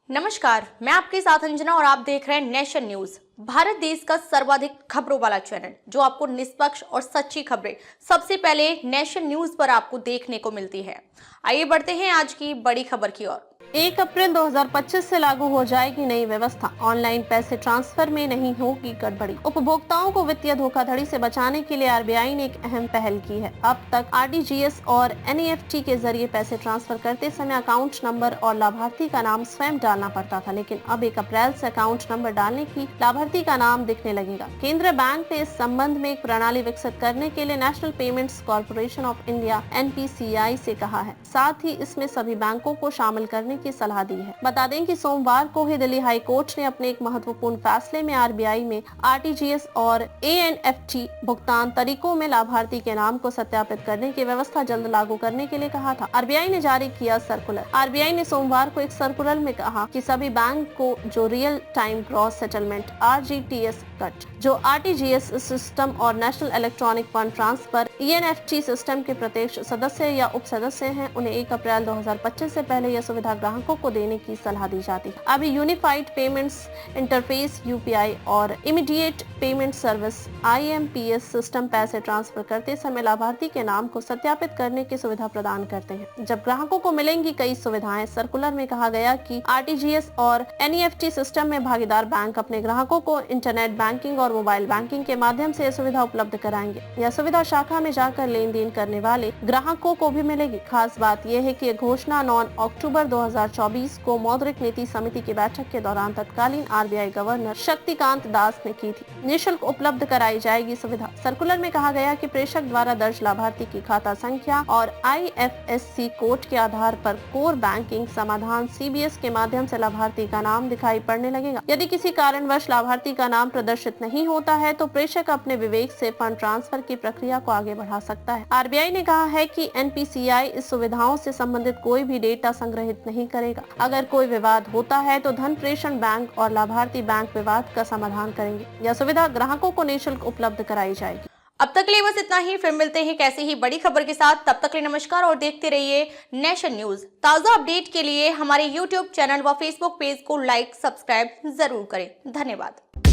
नमस्कार, मैं आपके साथ अंजना और आप देख रहे हैं नेशन न्यूज। भारत देश का सर्वाधिक खबरों वाला चैनल जो आपको निष्पक्ष और सच्ची खबरें सबसे पहले नेशन न्यूज पर आपको देखने को मिलती है। आइए बढ़ते हैं आज की बड़ी खबर की ओर। 1 अप्रैल 2025 से लागू हो जाएगी नई व्यवस्था। ऑनलाइन पैसे ट्रांसफर में नहीं होगी गड़बड़ी। उपभोक्ताओं को वित्तीय धोखाधड़ी से बचाने के लिए आरबीआई ने एक अहम पहल की है। अब तक आरटीजीएस और एनईएफटी के जरिए पैसे ट्रांसफर करते समय अकाउंट नंबर और लाभार्थी का नाम स्वयं डालना पड़ता था, लेकिन अब 1 अप्रैल से अकाउंट नंबर डालने की लाभार्थी का नाम दिखने लगेगा। केंद्रीय बैंक ने इस संबंध में एक प्रणाली विकसित करने के लिए national payments corporation of India (NPCI) से कहा है। साथ ही इसमें सभी बैंकों को शामिल करने की सलाह दी है। बता दें कि सोमवार को ही दिल्ली हाई कोर्ट ने अपने एक महत्वपूर्ण फैसले में आरबीआई में आरटीजीएस और एएनएफटी भुगतान तरीकों में लाभार्थी के नाम को सत्यापित करने की व्यवस्था जल्द लागू करने के लिए कहा था। आरबीआई ने जारी किया सर्कुलर। आरबीआई ने सोमवार को एक सर्कुलर में कहा कि सभी बैंक को जो real time gross settlement (RGTS) cut, जो आरटीजीएस सिस्टम और national electronic fund transfer (ENFT) system के प्रत्यक्ष सदस्य या उप सदस्य हैं, उन्हें 1 अप्रैल 2025 से पहले यह सुविधा ग्राहकों को देने की सलाह दी जाती है। अभी यूनिफाइड पेमेंट्स इंटरफेस (UPI) और immediate payment service (IMPS) system पैसे ट्रांसफर करते समय लाभार्थी के नाम को सत्यापित करने की सुविधा प्रदान करते हैं। जब ग्राहकों को मिलेंगी कई सुविधाएं। सर्कुलर में कहा गया कि आरटीजीएस और एनईएफटी सिस्टम में भागीदार बैंक अपने ग्राहकों को इंटरनेट बैंकिंग और मोबाइल बैंकिंग के माध्यम से यह सुविधा उपलब्ध कराएंगे। यह सुविधा शाखा में जाकर लेन देन करने वाले ग्राहकों को भी मिलेगी। खास बात यह है कि यह घोषणा 9 अक्टूबर 2024 को मौद्रिक नीति समिति की बैठक के दौरान तत्कालीन आरबीआई गवर्नर शक्तिकांत दास ने की थी। निःशुल्क उपलब्ध कराई जाएगी सुविधा। सर्कुलर में कहा गया कि प्रेषक द्वारा दर्ज लाभार्थी की खाता संख्या और IFSC कोड के आधार पर कोर बैंकिंग समाधान CBS के माध्यम से लाभार्थी का नाम दिखाई पड़ने लगेगा। यदि किसी कारणवश लाभार्थी का नाम प्रदर्शित नहीं होता है तो प्रेषक अपने विवेक से फंड ट्रांसफर की प्रक्रिया को आगे बढ़ा सकता है। आरबीआई ने कहा है कि NPCI इस सुविधाओं से संबंधित कोई भी डेटा संग्रहित नहीं करेगा। अगर कोई विवाद होता है तो धन प्रेषण बैंक और लाभार्थी बैंक विवाद का समाधान करेंगे। यह सुविधा ग्राहकों को निःशुल्क उपलब्ध कराई जाएगी। अब तक के लिए बस इतना ही। फिर मिलते हैं कैसी ही बड़ी खबर के साथ। तब तक के लिए नमस्कार और देखते रहिए नेशन न्यूज। ताजा अपडेट के लिए हमारे YouTube चैनल व Facebook पेज को लाइक सब्सक्राइब जरूर करें। धन्यवाद।